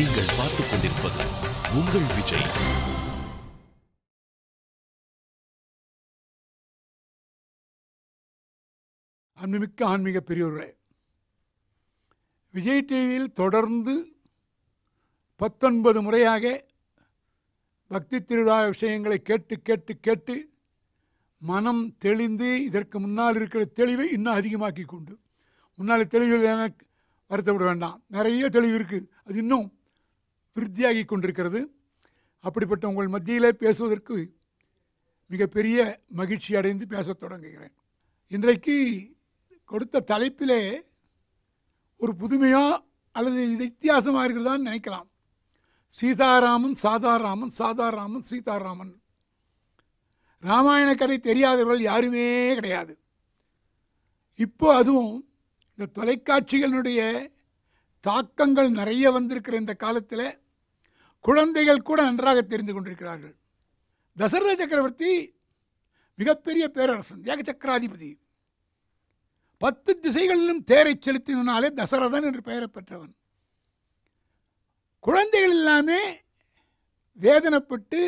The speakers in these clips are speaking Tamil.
நீங்கள் பார்த்துக் கொண்டிருப்பது உங்கள் விஜய். அன்புமிக்க ஆன்மீக பெரியோர்களே, விஜய் டிவியில் தொடர்ந்து 19 முறையாக பக்தி திருவிழா விஷயங்களை கேட்டு கேட்டு கேட்டு மனம் தெளிந்து இதற்கு முன்னால் இருக்கிற தெளிவை இன்னும் அதிகமாக்கி கொண்டு, முன்னால் தெளிவில் எனக்கு வருத்தப்பட வேண்டாம், நிறைய தெளிவு இருக்குது, அது இன்னும் விருத்தியாகி கொண்டிருக்கிறது. அப்படிப்பட்ட உங்கள் மத்தியிலே பேசுவதற்கு மிகப்பெரிய மகிழ்ச்சி அடைந்து பேசத் தொடங்குகிறேன். இன்றைக்கு கொடுத்த தலைப்பிலே ஒரு புதுமையாக அல்லது வித்தியாசமாக இருக்கிறதான்னு நினைக்கலாம். சீதாராமன் சாதாராமன், சாதாராமன் சீதாராமன். ராமாயண கதை தெரியாதவர்கள் யாருமே கிடையாது. இப்போ அதுவும் இந்த தொலைக்காட்சிகளுடைய தாக்கங்கள் நிறைய வந்திருக்கிற இந்த காலத்தில் குழந்தைகள் கூட நன்றாக தெரிந்து கொண்டிருக்கிறார்கள். தசரத சக்கரவர்த்தி மிகப்பெரிய பேரரசன், ஏகசக்கராதிபதி. 10 திசைகளிலும் தேரை செலுத்தினாலே தசரதன் என்று பெயரை பெற்றவன். குழந்தைகள் எல்லாமே வேதனைப்பட்டு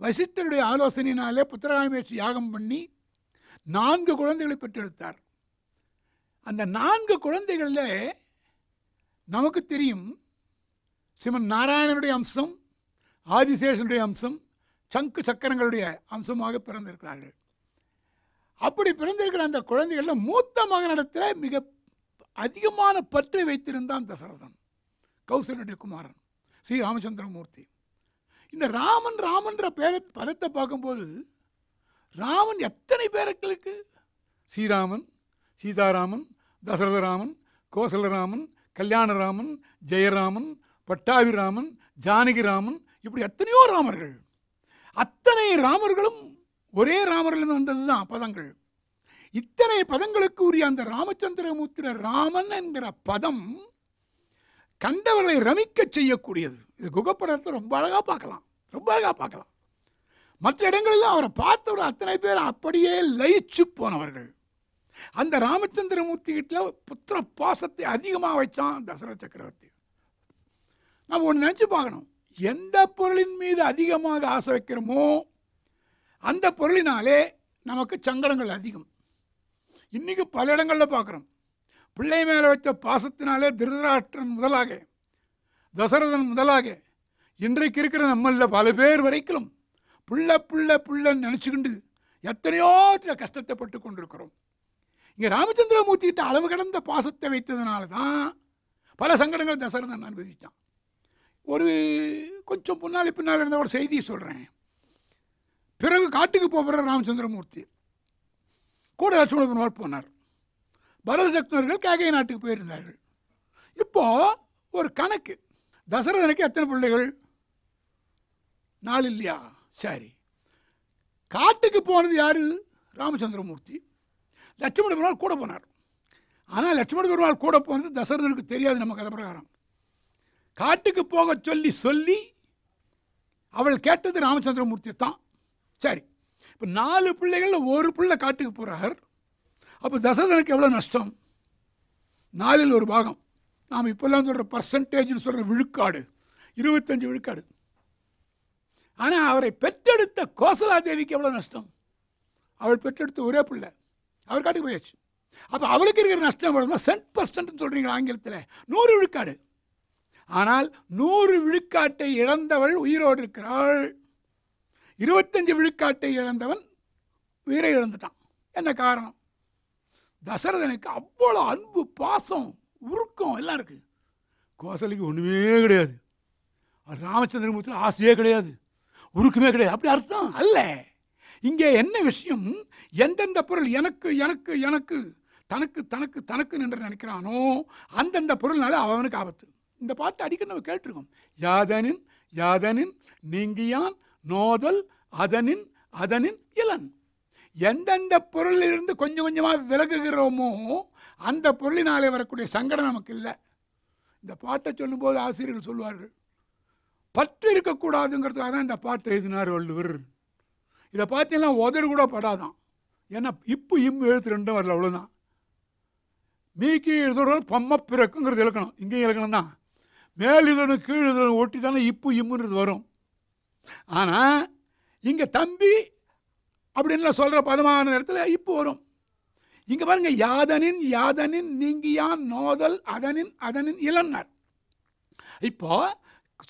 வசிஷ்டருடைய ஆலோசனையினாலே புத்திரகாமேட்சி யாகம் பண்ணி 4 குழந்தைகளை பெற்றெடுத்தார். அந்த 4 குழந்தைகளில் நமக்கு தெரியும், சிவன் நாராயணனுடைய அம்சம், ஆதிசேஷனுடைய அம்சம், சங்கு சக்கரங்களுடைய அம்சமாக பிறந்திருக்கிறார்கள். அப்படி பிறந்திருக்கிற அந்த குழந்தைகளில் மூத்த மகனிடத்தில் மிக அதிகமான பற்றை வைத்திருந்தான் தசரதன், கௌசல்யனுடைய குமாரன் ஸ்ரீ ராமச்சந்திரமூர்த்தி. இந்த ராமன்ற பதத்தை பார்க்கும்போது ராமன் எத்தனை பேர்களுக்கு, ஸ்ரீராமன், சீதாராமன், தசரதராமன், கோசலராமன், கல்யாணராமன், ஜெயராமன், பட்டாபிராமன், ஜானகிராமன், இப்படி எத்தனையோ ராமர்கள். அத்தனை ராமர்களும் ஒரே ராமர்லேருந்து வந்தது தான் பதங்கள். இத்தனை பதங்களுக்கு உரிய அந்த ராமச்சந்திரமூர்த்தி ராமன் என்கிற பதம் கண்டவர்களை ரமிக்க செய்யக்கூடியது. இது குகப்படத்தை ரொம்ப அழகாக பார்க்கலாம், ரொம்ப அழகாக பார்க்கலாம். மற்ற இடங்களில் அவரை பார்த்தவர் அத்தனை பேர் அப்படியே லயிச்சு போனவர்கள். அந்த ராமச்சந்திரமூர்த்தி கிட்ட புத்திர பாசத்தை அதிகமாக வச்சான் தசரத சக்கரவர்த்தி. நம்ம ஒன்று நினச்சி பார்க்கணும், எந்த பொருளின் மீது அதிகமாக ஆசை வைக்கிறோமோ அந்த பொருளினாலே நமக்கு சங்கடங்கள் அதிகம். இன்றைக்கி பல இடங்களில் பார்க்குறோம், பிள்ளை மேலே வச்ச பாசத்தினாலே திருதராஷ்டிரன் முதலாக, தசரதன் முதலாக, இன்றைக்கு இருக்கிற நம்மளில் பல பேர் வரைக்கும் புள்ள புள்ள புள்ளன்னு நினச்சிக்கிண்டு எத்தனையோ கஷ்டத்தை பட்டு கொண்டிருக்கிறோம். இங்கே ராமச்சந்திரமூர்த்தி கிட்ட அளவு கடந்த பாசத்தை வைத்ததுனால தான் பல சங்கடங்கள் தசரதன் அனுபவித்தான். ஒரு கொஞ்சம் பின்னால் இருந்த ஒரு செய்தியை சொல்கிறேன். பிறகு காட்டுக்கு போகிற ராமச்சந்திரமூர்த்தி கூட லட்சுமண பெருமாள் போனார். பரதசக்னர்கள் கேகய நாட்டுக்கு போயிருந்தார்கள். இப்போது ஒரு கணக்கு, தசரதனுக்கு எத்தனை பிள்ளைகள்? 4 இல்லையா? சரி, காட்டுக்கு போனது யார்? ராமச்சந்திரமூர்த்தி. லட்சுமண பெருமாள் கூட போனார். ஆனால் லட்சுமண பெருமாள் கூட போனது தசரதனுக்கு தெரியாது. நம்ம கதை பிரகாரம் காட்டுக்கு போக சொல்லி அவள் கேட்டது ராமச்சந்திரமூர்த்தி தான். சரி, இப்போ 4 பிள்ளைகளில் ஒரு பிள்ளை காட்டுக்கு போகிறார். அப்போ தசரதனுக்கு எவ்வளோ நஷ்டம்? 4ல் ஒரு பாகம். நாம் இப்போல்லாம் சொல்கிற பர்சன்டேஜ்னு சொல்கிற விழுக்காடு, 25 விழுக்காடு. ஆனால் அவரை பெற்றெடுத்த கோசலாதேவிக்கு எவ்வளோ நஷ்டம்? அவள் பெற்றெடுத்த ஒரே பிள்ளை, அவர் காட்டுக்கு போயாச்சு. அப்போ அவளுக்கு இருக்கிற நஷ்டம் எவ்வளோனா %% சொல்கிறீங்களா ஆங்கிலத்தில்? 100 விழுக்காடு. ஆனால் 100 விழுக்காட்டை இழந்தவள் உயிரோடு இருக்கிறாள். 25 விழுக்காட்டை இழந்தவன் உயிரை இழந்துட்டான். என்ன காரணம்? தசரதனுக்கு அவ்வளோ அன்பு, பாசம், உருக்கம் எல்லாம் இருக்குது. கோசலைக்கு ஒன்றுமே கிடையாது. ராமச்சந்திரமூர்த்தியில் ஆசையே கிடையாது, உருக்குமே கிடையாது. அப்படி அர்த்தம் அல்ல. இங்கே என்ன விஷயம், எந்தெந்த பொருள் எனக்கு எனக்கு எனக்கு தனக்கு தனக்கு தனக்கு என்று நினைக்கிறானோ அந்தந்த பொருள்னால அவனுக்கு ஆபத்து. இந்த பாட்டு அடிக்கடி நம்ம கேட்டிருக்கோம். யாதனின் யாதனின் நீங்கியான் நோதல் அதனின் அதனின் இளன். எந்தெந்த பொருளிலிருந்து கொஞ்சம் கொஞ்சமாக விலகுகிறோமோ அந்த பொருளினாலே வரக்கூடிய சங்கடம் நமக்கு இல்லை. இந்த பாட்டை சொல்லும்போது ஆசிரியர்கள் சொல்லுவார்கள், பற்று இருக்கக்கூடாதுங்கிறதுக்காக தான் இந்த பாட்டை எழுதினார் வள்ளுவர். இதை பார்த்தீங்கன்னா உதறு கூட படாதான். ஏன்னா இப்போ எழுத்து 2 வரல, அவ்வளோதான். மீக்கி எழுதுறோம் பம்ம பிறக்குங்கிறது இலக்கணம், இங்கேயும் இலக்கணம் தான். மேலிடனும் கீழிடனும் ஒட்டி தானே இப்போ இம்முன்றது வரும். ஆனால் இங்கே தம்பி அப்படின்னு சொல்கிற பதமான இடத்துல இப்போ வரும். இங்கே பாருங்க, யாதனின் யாதனின் நீங்கியான் நோதல் அதனின் அதனின் இளன்னார். இப்போ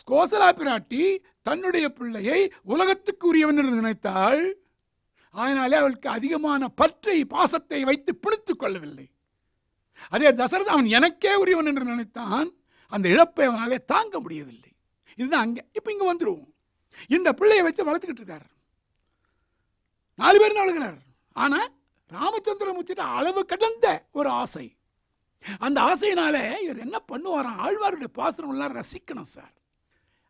கோசலா பிராட்டி தன்னுடைய பிள்ளையை உலகத்துக்கு உரியவன் என்று நினைத்தாள். அதனாலே அவளுக்கு அதிகமான பற்றை பாசத்தை வைத்து பிடித்துக் கொள்ளவில்லை. அதே தசரதன் அவன் எனக்கே உரியவன் என்று நினைத்தான். அந்த இழப்பை அவனாலே தாங்க முடியவில்லை. இதுதான் அங்கே. இப்போ இங்கே வந்துடுவோம். இந்த பிள்ளையை வச்சு வளர்த்துக்கிட்டு இருக்கார். 4 பேர் வளர்க்கிறார். ஆனால் ராமச்சந்திரமூர்த்திட்ட அளவு கடந்த ஒரு ஆசை. அந்த ஆசையினாலே இவர் என்ன பண்ணுவாராம், ஆழ்வாருடைய பாசனம்லாம் ரசிக்கணும் சார்.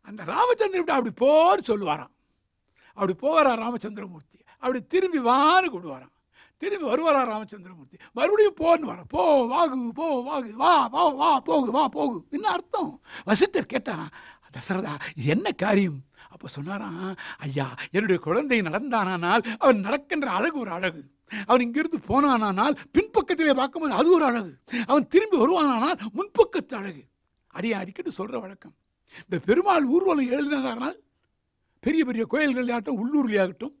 அந்த ராமச்சந்திரன் அப்படி போன்னு சொல்லுவாராம். அப்படி போவாரா ராமச்சந்திரமூர்த்தி, அப்படி திரும்பி வான்னு கூடுவாராம். திரும்பி வருவாரா ராமச்சந்திரமூர்த்தி, மறுபடியும் போன்னு வர, போ வாகு போ வாகு, வா வா வா போகு வா போகு. என்ன அர்த்தம்? வசிஷ்டர் கேட்டாராம், தசரதா இது என்ன காரியம்? அப்போ சொன்னாராம், ஐயா என்னுடைய குழந்தை நடந்தானால் அவன் நடக்கின்ற அழகு ஒரு அழகு. அவன் இங்கிருந்து போனானால் பின்பக்கத்திலே பார்க்கும்போது அது ஒரு அழகு. அவன் திரும்பி வருவானால் முன்பக்கத்து அழகு. அடிக்கடி சொல்கிற வழக்கம். இந்த பெருமாள் ஊர்வலம் எழுதினானால் பெரிய பெரிய கோயில்களையாகட்டும் உள்ளூர்லையாகட்டும்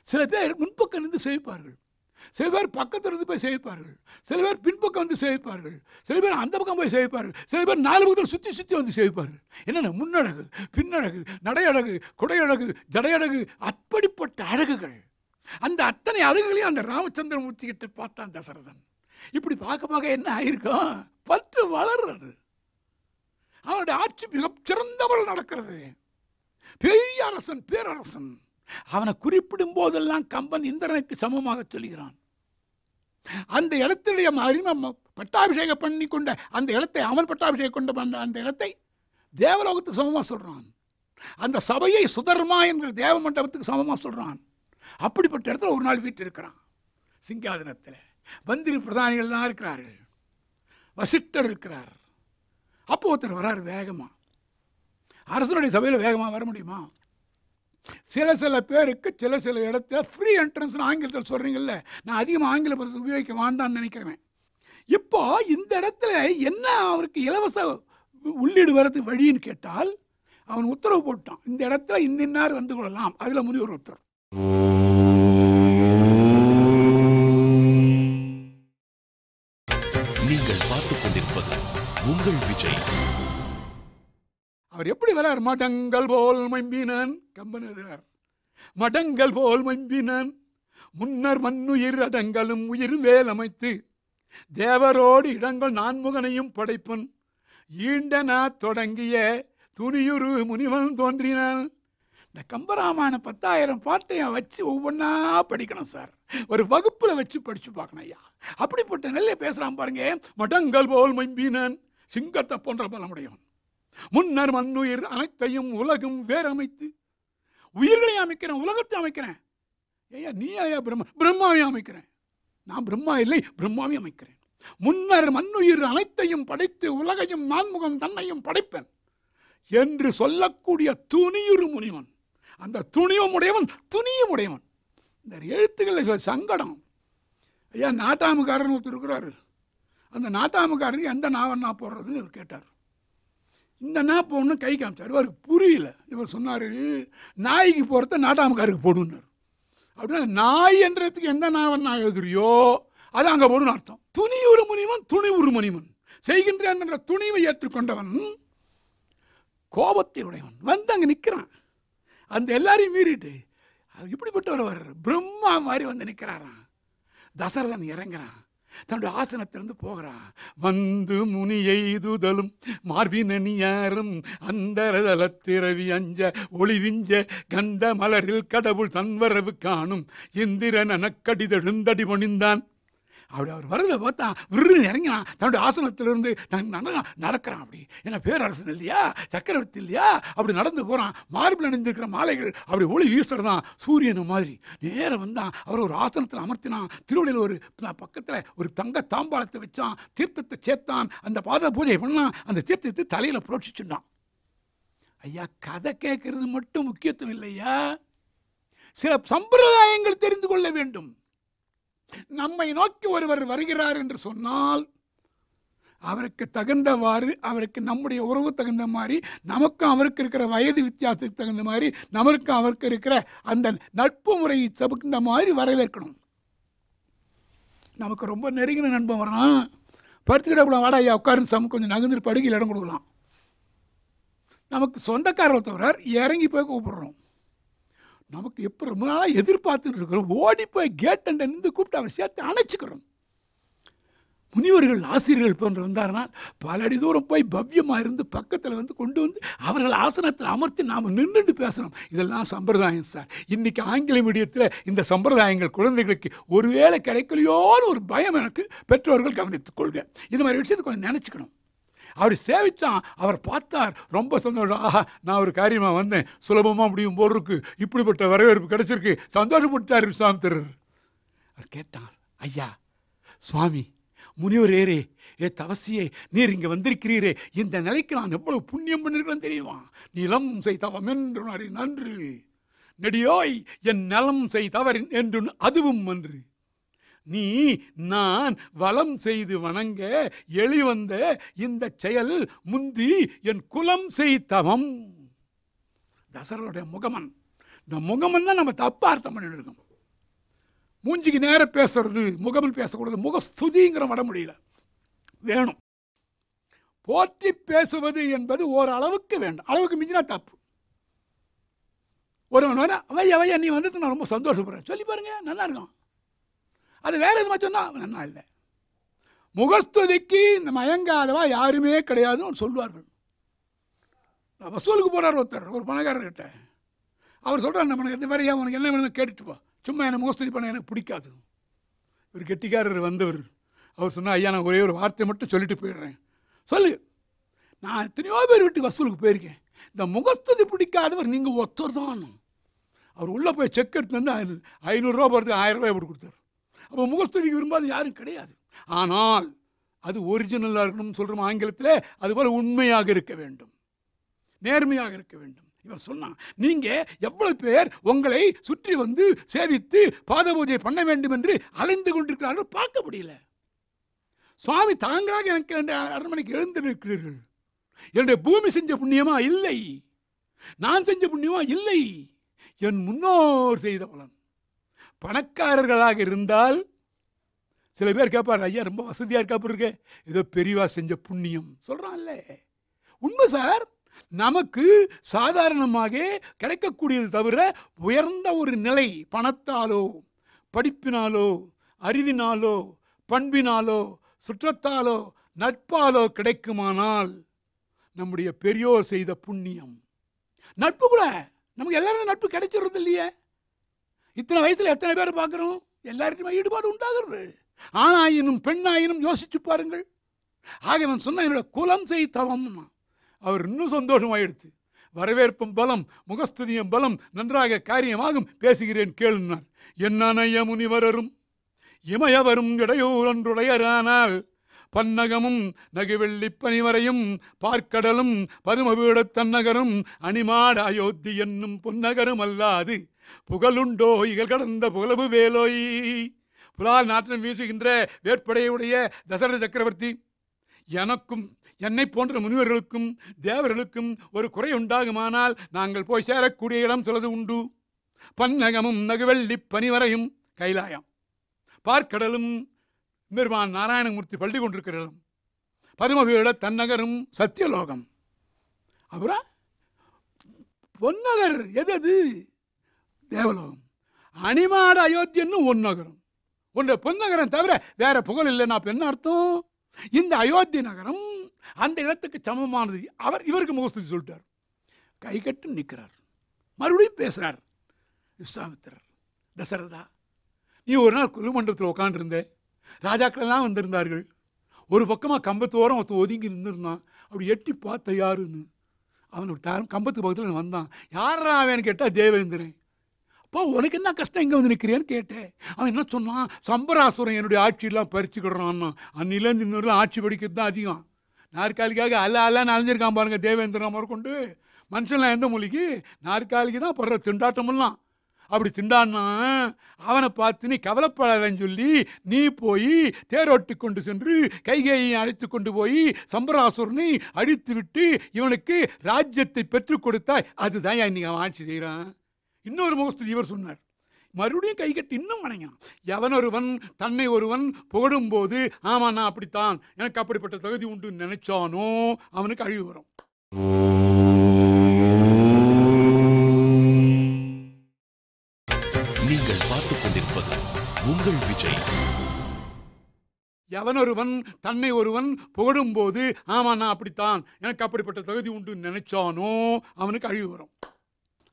சில பேர் முன்பக்கம் இருந்து சேவிப்பார்கள், சில பேர் பக்கத்திலிருந்து போய் சேவிப்பார்கள், சில பேர் பின்பக்கம் வந்து சேவிப்பார்கள், சில பேர் அந்த பக்கம் போய் சேவிப்பார்கள், சில பேர் 4 பக்கத்தில் சுற்றி சுற்றி வந்து சேவிப்பார்கள். என்னென்ன முன்னழகு பின்னழகு நடையழகு கொடையழகு ஜடையழகு, அப்படிப்பட்ட அழகுகள். அந்த அத்தனை அழகுகளையும் அந்த ராமச்சந்திரமூர்த்தி கிட்ட பார்த்தான் தசரதன். இப்படி பார்க்க பார்க்க என்ன ஆயிருக்கும், பற்று வளர்றது. அவனுடைய ஆட்சி மிகச்சிறந்த முறையில் நடக்கிறது. பெரிய அரசன், பேரரசன். அவனை குறிப்பிடும் போதெல்லாம் கம்பன் இந்திரனுக்கு சமமாக சொல்கிறான். அந்த இடத்துடைய பட்டாபிஷேகம் பண்ணி கொண்ட அந்த இடத்தை, அவன் பட்டாபிஷேகம் கொண்ட அந்த இடத்தை தேவலோகத்துக்கு சமமாக சொல்றான். அந்த சபையை சுதர்மா என்கிற தேவ மண்டபத்துக்கு சமமாக சொல்றான். அப்படிப்பட்ட இடத்துல ஒரு நாள் வீட்டு இருக்கிறான். சிங்காதனத்தில் மந்திரி பிரதானிகள்லாம் இருக்கிறார்கள், வசிஷ்டர் இருக்கிறார். அப்போ ஒருத்தர் வராரு வேகமா. அரசனுடைய சபையில் வேகமாக வர முடியுமா? சில பேருக்கு சில இடத்துல ஃப்ரீ என்ட்ரன்ஸ் ஆங்கிலத்தில் சொல்கிறீங்கல்ல, நான் அதிகமாக ஆங்கில பதத்தை உபயோகிக்க வேண்டான்னு நினைக்கிறேன். இப்போ இந்த இடத்துல என்ன அவருக்கு இலவச உள்ளீடு வர்றதுக்கு வழின்னு கேட்டால் அவன் உத்தரவு போட்டான், இந்த இடத்துல இன்னார் வந்து கொள்ளலாம். அதில் முனிவர் ஒருத்தர். நீங்கள் பார்த்துக் கொண்டிருப்பது உங்கள் விஜய். அவர் எப்படி வரார்? மடங்கள் போல் மைம்பினன், கம்பன் எழுதுகிறார். மடங்கள் போல் மைம்பினன் முன்னர் மண்ணுயிர் அடங்களும் உயிர் மேல் அமைத்து தேவரோடு இடங்கள் 4 படைப்பன் ஈண்டனா தொடங்கிய துணியுரு முனிவன் தோன்றினான். இந்த கம்பராமாயண 10,000 பாட்டையும் வச்சு ஒவ்வொன்றா படிக்கணும் சார். ஒரு வகுப்பில் வச்சு படித்து பார்க்கணும் ஐயா. அப்படிப்பட்ட நெல்லை பேசுகிறான் பாருங்க. மடங்கள் போல் மைம்பினன், சிங்கத்தை போன்ற பலமுடையவன். முன்னர் மண்ணுயிர் அனைத்தையும் உலகும் வேறமைத்து, உயிர்களையும் அமைக்கிறேன், உலகத்தை அமைக்கிறேன். ஐயா நீ ஐயா பிரம்மாவையும் அமைக்கிறேன். நான் பிரம்மா இல்லை, பிரம்மாவையும் அமைக்கிறேன். முன்னர் மண்ணுயிர் அனைத்தையும் படைத்து உலகையும் 4 தன்னையும் படைப்பேன் என்று சொல்லக்கூடிய துணியுறு முனிவன். அந்த துணியும் உடையவன், துணியும் உடையவன். இந்த எழுத்துக்களில் சங்கடம். ஐயா நாட்டாமுக்காரன் ஒருத்தர் இருக்கிறாரு. அந்த நாட்டாமுக்காரருக்கு எந்த நாவன்னா போடுறதுன்னு இவர் கேட்டார். இந்த நாப்பை ஒன்று கை காமிச்சார். இவருக்கு புரியல. இவர் சொன்னார், நாய்க்கு போகிறத நாட்டாமுக்காருக்கு போடுன்னார். அப்படின்னா நாய் என்றதுக்கு எந்த நாவன்னா எழுதுறியோ அது அங்கே போடுன்னு அர்த்தம். துணியுறு முனிவன், துணி உரு முனிவன். செய்கின்றேன் என்ற துணிவை ஏற்றுக்கொண்டவன், கோபத்தை உடையவன் வந்து அங்கே நிற்கிறான். அந்த எல்லாரையும் மீறிட்டு அது இப்படிப்பட்டவர் வர்றார். பிரம்மா மாதிரி வந்து நிற்கிறாரான். தசரதன் இறங்குறான், தன்னுடைய ஆசனத்திலிருந்து போகிறான். வந்து முனி எய்துதலும் மார்பினியாரும் அந்தரதலத்திரவி அஞ்ச ஒளிவிஞ்ச கந்த மலரில் கடவுள் தன்வரவு காணும் இந்திரன் எனக்கடிதெழுந்தடி பணிந்தான். அப்படி அவர் வரதை பார்த்தா விரு இறங்கினான். தன்னுடைய ஆசனத்திலிருந்து நடக்கிறான். அப்படி என்ன பேரரசன் இல்லையா, சக்கரவர்த்தி இல்லையா, அப்படி நடந்து போகிறான். மார்பில் அணிந்திருக்கிற மாலைகள் அப்படி ஒளி வீசுறதான் சூரியன் மாதிரி. நேரம் வந்தான். அவர் ஒரு ஆசனத்தில் அமர்த்தினான். திருவள்ளியில் ஒரு பக்கத்தில் ஒரு தங்க தாம்பாளத்தை வச்சான். தீர்த்தத்தை சேர்த்தான். அந்த பாத பூஜை பண்ணான். அந்த தீர்த்தத்தை தலையில் புரோட்சிச்சுட்டான். ஐயா கதை கேட்கறது மட்டும் முக்கியத்துவம் இல்லையா, சில சம்பிரதாயங்கள் தெரிந்து கொள்ள வேண்டும். நம்மை நோக்கி ஒருவர் வருகிறார் என்று சொன்னால் அவருக்கு தகுந்தவாறு, அவருக்கு நம்முடைய உறவு தகுந்த மாதிரி, நமக்கும் அவருக்கு இருக்கிற வயது வித்தியாசத்துக்கு தகுந்த மாதிரி, நமக்கும் அவருக்கு இருக்கிற அந்த நட்பு முறையை தகுந்த மாதிரி வரவேற்கணும். நமக்கு ரொம்ப நெருங்கின நண்பன் வரான், படுத்துக்கிட்ட வாடா ஐயா உட்காருன்னு கொஞ்சம் நகர்ந்து படுகையில் இடம் கொடுக்கலாம். நமக்கு சொந்தக்காரர் ஒருத்தவரார் இறங்கி போய் கூப்பிடுறோம். நமக்கு எப்போ ரொம்ப நாளாக எதிர்பார்த்துட்டு இருக்கிறோம், ஓடி போய் கேட்டண்ட நின்று கூப்பிட்டு அவர் சேர்த்து அணைச்சிக்கிறோம். முனிவர்கள் ஆசிரியர்கள் போன்ற வந்தாருன்னா பல அடி தூரம் போய் பவ்யமாக இருந்து பக்கத்தில் வந்து கொண்டு வந்து அவர்கள் ஆசனத்தில் அமர்த்தி நாம் நின்றுட்டு பேசணும். இதெல்லாம் சம்பிரதாயம் சார். இன்றைக்கி ஆங்கில மீடியத்தில் இந்த சம்பிரதாயங்கள் குழந்தைகளுக்கு ஒருவேளை கிடைக்கலையோன்னு ஒரு பயம் எனக்கு பெற்றோர்கள் கவனித்துக் கொள்க. இந்த மாதிரி விஷயத்தை கொஞ்சம் நினச்சிக்கணும். அவர் சேவித்தான், அவர் பார்த்தார், ரொம்ப சந்தோஷம். ஆஹா, நான் ஒரு காரியமாக வந்தேன், சுலபமாக முடியும் போல் இருக்கு, இப்படிப்பட்ட வரவேற்பு கிடைச்சிருக்கு, சந்தோஷப்பட்டார் விஸ்வாமித்திரர். அவர் கேட்டார், ஐயா சுவாமி முனிவர் ஏரே, தவசியே, நீர் இங்கே வந்திருக்கிறீரே, இந்த நிலைக்கு நான் எவ்வளவு புண்ணியம் பண்ணிருக்கேன் தெரியுமா? நிலம் செய்தவம் என்று நன்று நெடியோய் என் நலம் செய்தவர் என்று அதுவும் அன்று. நீ நான் வலம் செய்து வணங்க எளிவந்த இந்த செயல் முந்தி என் குலம் செய்தவம். தசரனுடைய முகமன், இந்த முகமன் தான் நம்ம தப்பா அர்த்தம் பண்ணிருக்கோம். மூஞ்சிக்கு நேரம் பேசுறது, முகமன் பேசக்கூடாது, முகஸ்துதிங்கிற வடமொழியில் வேணும். போற்றி பேசுவது என்பது ஓரளவுக்கு வேண்டும், அளவுக்கு மிஞ்சினா தப்பு. ஒருவன் வேணா அவையா நீ வந்துட்டு நான் ரொம்ப சந்தோஷப்படுறேன் சொல்லி பாருங்க, நல்லா இருக்கும். அது வேற எதுமா சொன்னால் நல்லா இல்லை. முகஸ்துதிக்கு இந்த மயங்காதவா யாருமே கிடையாதுன்னு சொல்லுவார்கள். வசூலுக்கு போகிறார் ஒருத்தர், ஒரு பணக்காரர்கிட்ட. அவர் சொல்கிறார், நம்ம இந்த மாதிரி உனக்கு என்ன வேணும் கேட்டுட்டு போ, சும்மா என்னை முகஸ்துதி பண்ண எனக்கு பிடிக்காது. ஒரு கெட்டிக்காரர் வந்தவர், அவர் சொன்னால், ஐயா நான் ஒரே ஒரு வார்த்தை மட்டும் சொல்லிட்டு போயிடுறேன். சொல்லு. நான் எத்தனையோ பேர் வீட்டுக்கு வசூலுக்கு போயிருக்கேன், இந்த முகஸ்துதி பிடிக்காதவர் நீங்கள் ஒருத்தர் தான். அவர் உள்ளே போய் செக் எடுத்து வந்து 500 போகிறதுக்கு 1000 ரூபாய் போட்டு கொடுத்தார். அப்போ முகஸ்துதிக்கு விரும்பாது யாரும் கிடையாது. ஆனால் அது ஒரிஜினலாக இருக்கணும்னு சொல்கிறோம் ஆங்கிலத்தில், அதுபோல் உண்மையாக இருக்க வேண்டும், நேர்மையாக இருக்க வேண்டும். இவர் சொன்னான், நீங்கள் எவ்வளவு பேர் உங்களை சுற்றி வந்து சேவித்து பாத பூஜை பண்ண வேண்டும் என்று அலைந்து கொண்டிருக்கிறார்கள் பார்க்க முடியல. சுவாமி தாங்களாக எனக்கு அரண்மனைக்கு எழுந்திருக்கிறீர்கள். என்னுடைய பூமி செஞ்ச புண்ணியமா இல்லை, நான் செஞ்ச புண்ணியமா இல்லை, என் முன்னோர் செய்த பலன். பணக்காரர்களாக இருந்தால் சில பேர் கேட்பார், ஐயா ரொம்ப வசதியாக இருக்கா இருக்க, ஏதோ பெரியவா செஞ்ச புண்ணியம் சொல்கிறான்ல. உண்மை சார், நமக்கு சாதாரணமாக கிடைக்கக்கூடியது தவிர உயர்ந்த ஒரு நிலை பணத்தாலோ படிப்பினாலோ அறிவினாலோ பண்பினாலோ சுற்றத்தாலோ நட்பாலோ கிடைக்குமானால் நம்முடைய பெரியோர் செய்த புண்ணியம். நட்பு கூட நமக்கு எல்லாரும் நட்பு கிடைச்சிடுறது இல்லையே. இத்தனை வயசுல எத்தனை பேர் பார்க்குறோம், எல்லாருக்குமே ஈடுபாடு உண்டாகிறது. ஆணாயினும் பெண்ணாயினும் யோசிச்சு பாருங்கள். ஆக நான் சொன்ன என்னோட குலம் செய் தவம். அவர் இன்னும் சந்தோஷமாயிடுத்து. வரவேற்பும் பலம், முகஸ்துதியும் பலம், நன்றாக காரியமாகும், பேசுகிறேன் கேளுனார். என்னனைய முனிவரரும் இமயவரும் இடையூறன்றுடையரானால் பன்னகமும் நகுவெள்ளி பனிவரையும் பார்க்கடலும் பதுமவீடத் தன்னகரும் அணிமாட அயோத்தி என்னும் பொன்னகரும் அல்லாது புகழுண்டோ இகழ் கடந்த புகழவு வேலோய். புலால் நாற்றம் வீசுகின்ற வேற்படையுடைய தசரத சக்கரவர்த்தி, எனக்கும் என்னை போன்ற முனிவர்களுக்கும் தேவர்களுக்கும் ஒரு குறை உண்டாகுமானால் நாங்கள் போய் சேரக்கூடிய இடம் சிலது உண்டு. பன்னகமும் நகுவெள்ளி பனிவரையும் கைலாயம், பார்க்கடலும் பெருமான் நாராயணமூர்த்தி பள்ளி கொண்டிருக்கிற இடம், பதுமவீட தன்னகரும் சத்தியலோகம். அப்புறம் பொன்னகர் எது தேவலோகம். அணிமாட அயோத்தியன்னு ஒன்னகரம், ஒன்று பொன்னகரம் தவிர வேற புகழ் இல்லைன்னா என்ன அர்த்தம்? இந்த அயோத்தி நகரம் அந்த இடத்துக்கு சமமானது. அவர் இவருக்கு முகஸ்துதி சொல்லிட்டார், கை கட்டு நிற்கிறார். மறுபடியும் பேசுறார் விஸ்வாமித்திரர், தசரதா நீ ஒரு நாள் குருமண்டபத்தில் உட்காந்துருந்த, ராஜாக்களெல்லாம் வந்திருந்தார்கள். ஒரு பக்கமாக கம்பத்தோரம் ஒருத்தன் ஒதுங்கி நின்றுருந்தான். அப்படி எட்டி பார்த்த யாருன்னு அவனோட கம்பத்துக்கு பக்கத்தில் வந்தான். யாரா அவன்னு கேட்டால் தேவேந்திரன். அப்போ உனக்கு என்ன கஷ்டம் இங்கே வந்து நிற்கிறேன்னு கேட்டேன். அவன் என்ன சொன்னான், சம்பராசுரன் என்னுடைய ஆட்சியெல்லாம் பறிச்சுக்கிடுறான்னா. அன்னிலேருந்து இன்னொரு ஆட்சி படிக்கிறது தான் அதிகம். நாற்காலிக்காக அல்லான்னு அலைஞ்சிருக்கான் பாருங்க தேவேந்திரன் முதற்கொண்டு. மனுஷன்லாம் எந்த மொழிக்கு நாற்காலிக்கு தான் படுற திண்டாட்டமெல்லாம். அப்படி திண்டான்னா அவனை பார்த்து நீ கவலைப்படாதன்னு சொல்லி நீ போய் தேரோட்டி கொண்டு சென்று கைகேயை அழைத்து கொண்டு போய் சம்பராசுரனை அழித்து விட்டு இவனுக்கு ராஜ்யத்தை பெற்றுக் கொடுத்தாய். அதுதான் இன்னைக்கு அவன் ஆட்சி செய்கிறான். இன்னொரு முகஸ்துதி இவர் சொன்னார். மறுபடியும் கை கட்டி இன்னும் வணங்கினான். எவனொருவன் தன்னை ஒருவன் புகழும் போது ஆமா நான் அப்படித்தான், எனக்கு அப்படிப்பட்ட தகுதி உண்டு நினைச்சானோ அவனுக்கு அழிவு வரும். நீங்கள் பார்த்துக் கொண்டிருப்பது உங்கள் விஜய். எவனொருவன் தன்னை ஒருவன் புகழும் போது ஆமா நான் அப்படித்தான், எனக்கு அப்படிப்பட்ட தகுதி உண்டு நினைச்சானோ அவனுக்கு அழிவு வரும்.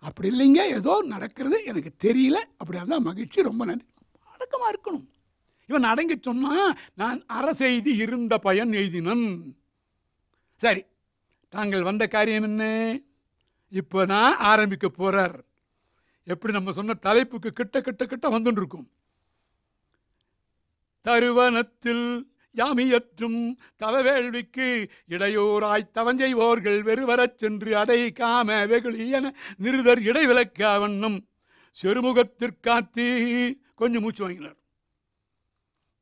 அப்படி இல்லைங்க, ஏதோ நடக்கிறது எனக்கு தெரியல, அப்படியா இருந்தால் மகிழ்ச்சி, ரொம்ப நன்றி. அடக்கமாக இருக்கணும். இவன் அடங்கி சொன்னால் நான் அரசெய்தி இருந்த பயன் எய்தினன். சரி, தாங்கள் வந்த காரியம் என்ன? இப்போ தான் ஆரம்பிக்க போகிறார். எப்படி நம்ம சொன்ன தலைப்புக்கு கிட்ட கிட்ட கிட்ட வந்துட்டு இருக்கும். தருவனத்தில் யாமியற்றும் தவவேள்விக்கு இடையோராய் தவஞ்செய்வோர்கள் வெறுவரச் சென்று அடை காம வெகுளியன நிருதர் இடைவிலக்க வண்ணம் செருமுகத்திற்காத்தி. கொஞ்சம் மூச்சு வாங்கினார்.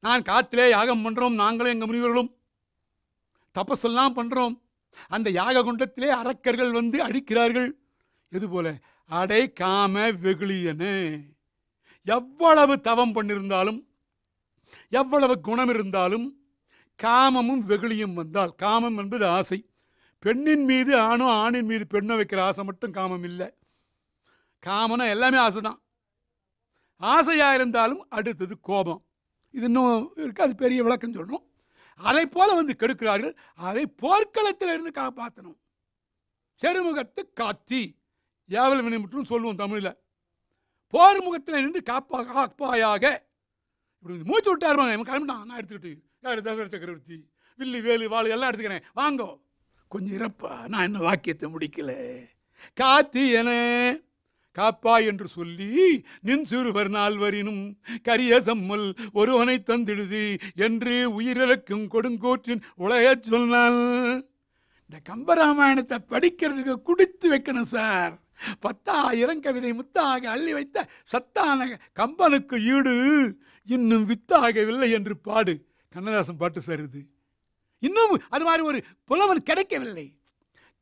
நான் காட்டிலே யாகம் பண்ணுறோம், நாங்களும் எங்கள் முனிவர்களும் தபஸெல்லாம் பண்ணுறோம். அந்த யாக குண்டத்திலே அரக்கர்கள் வந்து அடிக்கிறார்கள். எதுபோல அடை காம வெகுளியன. எவ்வளவு தவம் பண்ணியிருந்தாலும் எவ்வளவு குணம் இருந்தாலும் காமமும் வெகுளியும் வந்தால், காமம் என்பது ஆசை, பெண்ணின் மீது ஆணோ ஆணின் மீது பெண்ணோ வைக்கிற ஆசை மட்டும் காமம் இல்லை. காமனா எல்லாமே ஆசை தான். ஆசையாக இருந்தாலும் அடுத்தது கோபம். இது இன்னும் இருக்கு, அது பெரிய விளக்கம் சொல்லணும். அதை போல வந்து கெடுக்கிறார்கள். அதை போர்க்களத்தில் இருந்து காப்பாற்றணும். செருமுகத்து காத்தி ஏவல் வினை மட்டும் சொல்லுவோம் தமிழில். போர் முகத்தில் இருந்து காப்பாயாக இப்படி மூச்சு விட்டாருவாங்க. இவன் கிளம்பிட்டான். நான் எடுத்துக்கிட்டு யார் தசரத சக்கரவர்த்தி வில்லு வேலு வாழு எல்லாம் எடுத்துக்கிறேன், வாங்கோ. கொஞ்சம் இறப்பா, நான் இன்னும் வாக்கியத்தை முடிக்கல. காத்தி என காப்பா என்று சொல்லி நின் சிறுவர் நால்வரினும் கரிய சம்மல் ஒருவனை தந்திடுது என்று உயிரிழக்கும் கொடுங்கோற்றின் உலக சொன்னால். இந்த கம்பராமாயணத்தை படிக்கிறதுக்கு குடித்து வைக்கணும் சார். 10,000 கவிதை முத்தாக அள்ளி வைத்த சத்தான கம்பனுக்கு ஈடு இன்னும் வித்தாகவில்லை என்று பாடு. கண்ணதாசன் பாட்டு சார் இது. இன்னும் அது மாதிரி ஒரு புலவன் கிடைக்கவில்லை.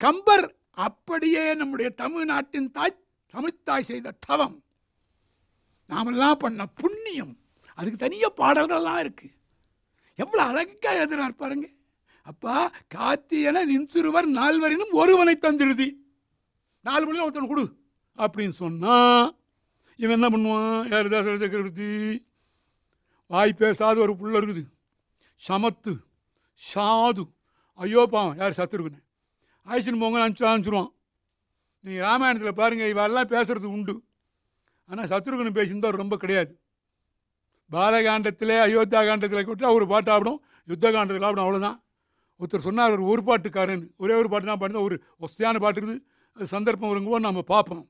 கம்பர் அப்படியே நம்முடைய தமிழ்நாட்டின் தமிழ்த்தாய் செய்த தவம், நாமெல்லாம் பண்ண புண்ணியம். அதுக்கு தனியாக பாடல்கள்லாம் இருக்கு. எவ்வளோ அழகாக எழுதுறார் பாருங்க. அப்பா காத்தியன நின்சிறுவர் நால்வரினும் ஒருவனை தந்திருதி. 4 மணியில் ஒருத்தன் கொடு அப்படின்னு சொன்னா இவன் என்ன பண்ணுவான்? யார் தசரத சக்கரவர்த்தி? வாய் பேசாத ஒரு புள்ள இருக்குது, சமத்து சாது. ஐயோ பாவம், யார் சத்துருக்குன்னு ஆயிடுச்சுன்னு போங்க அனுப்பிச்சிருவான். நீங்கள் ராமாயணத்தில் பாருங்கள், இவெல்லாம் பேசுறது உண்டு. ஆனால் சத்ருகுன்னு பேசியிருந்தால் ரொம்ப கிடையாது. பாலகாண்டத்தில் அயோத்தியா காண்டத்தில் கொட்டு அவர் பாட்டு ஆகணும், யுத்த காண்டத்தில் ஆகணும், அவ்வளோதான். ஒருத்தர் சொன்னார் ஒரு பாட்டுக்காரன், ஒரே ஒரு பாட்டு தான் பாடினா, ஒரு ஒஸ்தியான பாட்டு இருக்குது, அது சந்தர்ப்பம் வரும்போது நம்ம பார்ப்போம்.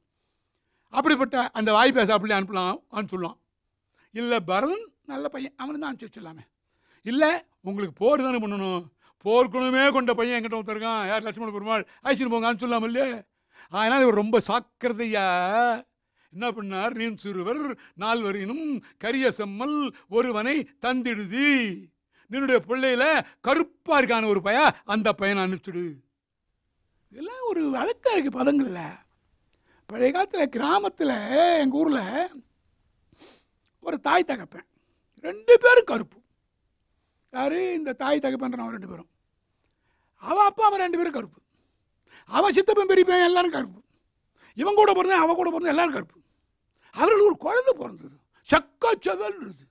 அப்படிப்பட்ட அந்த வாய் பேச அப்படி அனுப்பலாம்னு சொல்லலாம். இல்லை பரதன் நல்ல பையன், அவனு தான் அனுப்பிச்சி வச்சிடலாமே. இல்லை உங்களுக்கு போர் தானே பண்ணணும், போர்க்குணமே கொண்ட பையன் என்கிட்ட ஒருத்தருக்கான், யார் லட்சுமண பெருமாள், ஐஸ்வன் போங்க அனுப்பிச்சு இல்லையே. அதனால் இவர் ரொம்ப சாக்கிரதையா என்ன பண்ணார்? நீன் சிறுவர் நால்வரினும் கரிய செம்மல் ஒருவனை தந்திடுதி. நின்னுடைய பிள்ளையில கருப்பா இருக்கான ஒரு பையன், அந்த பையனை அனுப்பிச்சுடு. இதெல்லாம் ஒரு வழக்கம் இருக்கு பதங்கள்ல. பழைய காலத்தில் கிராமத்தில் எங்கள் ஊரில் ஒரு தாய் தகப்பன், 2 பேரும் கருப்பு. யார்? இந்த தாய் தகப்பன்றவன் 2 பேரும். அவன் அப்பா அவன் 2 பேரும் கருப்பு. அவன் சித்தப்பன் பெரியப்பன் எல்லாரும் கருப்பு. இவன் கூட பிறந்தேன் அவன் கூட பிறந்தேன் எல்லாரும் கருப்பு. அவர்களுக்கு ஒரு குழந்தை பிறந்தது, சக்கா செவல் இருக்குது,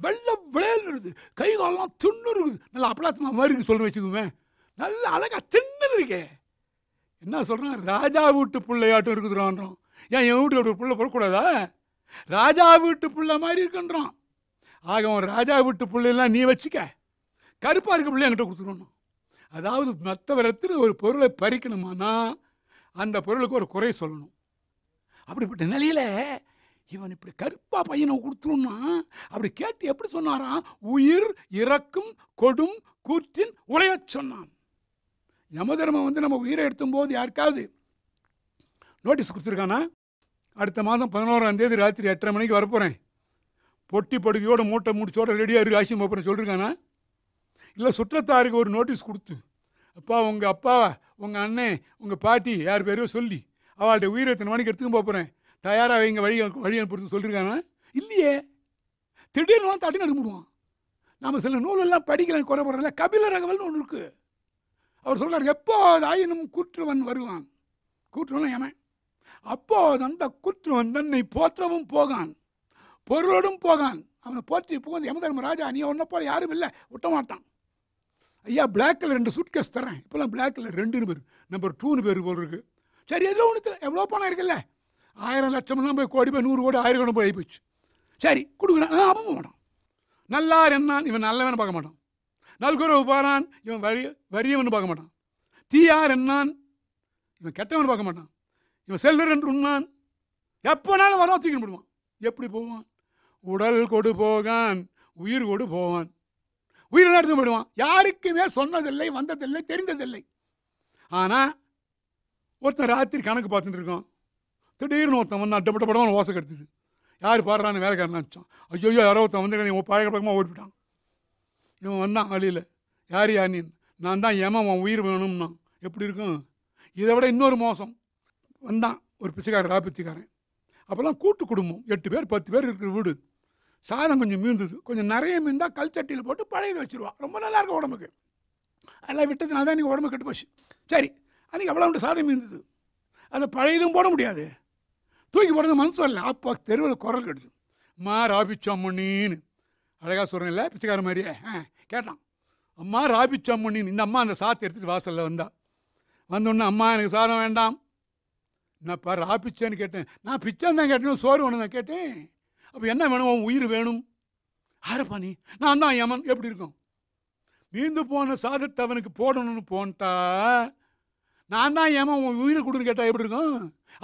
வெள்ளை விளையல் இருக்குது, கை காலெல்லாம் தின்னு இருக்குது. நல்லா அப்பளாத்மா மாதிரி இருக்கு சொல்ல வச்சுக்குவேன். நல்லா அழகா தின்னு இருக்கே. என்ன சொல்கிறான்? ராஜா வீட்டு பிள்ளையாட்டம் இருக்குதுறான்றான். ஏன் என் வீட்டு ஒரு பிள்ளை பிறக்கூடாதா? ராஜா வீட்டு பிள்ளை மாதிரி இருக்குன்றான். ஆக அவன் ராஜா வீட்டு பிள்ளையெல்லாம் நீ வச்சுக்க, கருப்பாக இருக்க பிள்ளை என்கிட்ட கொடுத்துக்கணும். அதாவது மற்ற விதத்தில் ஒரு பொருளை பறிக்கணுமானா அந்த பொருளுக்கு ஒரு குறை சொல்லணும். அப்படிப்பட்ட நிலையில் இவன் இப்படி கருப்பா பையனை கொடுத்துருன்னா அப்படி கேட்டு எப்படி சொன்னாராம்? உயிர் இறக்கும் கொடும் கூற்றின் உரைய சொன்னான். யமதர்மம் வந்து நம்ம உயிரை எடுத்தும் போது யாருக்காவது நோட்டீஸ் கொடுத்துருக்கானா? அடுத்த மாதம் 11ஆம் தேதி ராத்திரி 8:30 மணிக்கு வரப்போகிறேன். பொட்டி படுக்கையோட மூட்டை முடிச்சோட ரெடியாக இருக்கு, ஆசியம் போகிறேன் சொல்லியிருக்கானா? இல்லை சுற்றத்தாருக்கு ஒரு நோட்டீஸ் கொடுத்து, அப்பா உங்கள் அப்பா உங்கள் அண்ணன் உங்கள் பாட்டி யார் பேரையோ சொல்லி அவள்கிட்ட உயிரை எத்தனை மணிக்கு எடுத்துக்கும் போகிறேன், தயாராக வைங்க, வழி அனுப்புறது சொல்லியிருக்கானா? இல்லையே. திடீர்னு தட்டி நடுமுடுவான். நாம் சில நூலெல்லாம் படிக்கலாம் குறைபடுறதில்ல. கபில ரகவல்னு ஒன்று இருக்குது. அவர் சொல்கிறார், எப்போது ஆயினும் கூற்றுவன் வருவான். கூற்றுவன் ஏன்? அப்போது அந்த கூற்றுவன் தன்னை போற்றவும் போகான், பொருளோடும் போகான். அவனை போற்றி போகுது யமதர்மராஜா, நீ ஒன்றை போல யாரும் இல்லை, விட்ட மாட்டான். ஐயா பிளாக்கில் 2 சூட்கேஸ் தரேன். இப்போல்லாம் பிளாக்கில் 2 பேர், நம்பர் 2 பேர் போல் இருக்குது. சரி எதில் ஒன்றுத்தில் எவ்வளோ பணம் இருக்குல்ல, 1000 லட்சம்லாம் போய் கோடி போய் 100 கோடி 1000 கோடி போய் போயிடுச்சு. சரி கொடுக்குறான், அவன் மாட்டான். நல்லார் என்னான், இவன் நல்லவன் பார்க்க மாட்டான். நல்குறவு பாரான், இவன் வரியவன் பார்க்க மாட்டான். தீயார் என்னான், இவன் கெட்டவன் பார்க்க மாட்டான். இவன் செல்வர் என்று உண்ணான், எப்போனாலும் வர தூக்கி விடுவான். எப்படி போவான்? உடல் கொடு போகான், உயிர் கொடு போவான். உயிரை நடத்த போயிடுவான். யாருக்குமே சொன்னதில்லை, வந்ததில்லை, தெரிந்ததில்லை. ஆனால் ஒருத்தன் ராத்திரி கணக்கு பார்த்துட்டு இருக்கான். திடீர்னு ஒருத்தன் வந்து அட்டப்பட்ட படமாக ஓசை கெடுத்துது. யார் பாடுறான்னு வேலைக்காரன் நினச்சான். ஐயோ யாரோ ஒருத்தன் வந்து பழைய பழக்கமாக ஓடிவிட்டான். இவன் வந்தான் வழியில், யார் நீ? நான் தான் உன் உயிர் வேணும்னா எப்படி இருக்கும்? இதை விட இன்னொரு மோசம். வந்தான் ஒரு பிச்சைக்காரன், பிச்சைக்காரன். அப்போல்லாம் கூட்டு குடும்பம், 8 பேர் 10 பேர் இருக்கிற வீடு. சாதம் கொஞ்சம் மீந்தது, கொஞ்சம் நிறைய மீந்தால் கல் சட்டியில் போட்டு பழையது வச்சுருவா. ரொம்ப நல்லா இருக்கும் உடம்புக்கு. அதெல்லாம் விட்டதுனால தான் நீங்கள் உடம்பு கெட்டு போச்சு. சரி, அன்றைக்கி அவ்வளோ சாதம் மீந்தது. அதை பழையதும் போட முடியாது, தூக்கி போடுறது மனசு வரல. அப்போ தெருவில் குரல் கெடுது, அம்மா ராபிச்சம்மணின்னு. அழகாக சொல்கிறேன் இல்லை, பிச்சைக்கார மாதிரியே கேட்டான். அம்மா ராபிச்சம்மணின்னு. இந்த அம்மா அந்த சாத்தை எடுத்துகிட்டு வாசலில் வந்தா. வந்தோடனே, அம்மா எனக்கு சாதம் வேண்டாம். என்னப்பா ராபிச்சேன்னு கேட்டேன். நான் பிச்சான் தான் கேட்டேன், சோறு வேணும் நான் கேட்டேன். அப்போ என்ன வேணும்? உன் உயிர் வேணும். யாரப்பா நீ? நான் தான் யமன். எப்படி இருக்கும்? மீந்து போன சாதத்தை அவனுக்கு போடணும்னு போன்ட்டா, நான் தான் யமன், உன் உயிரை கொடுன்னு கேட்டால் எப்படி இருக்கும்?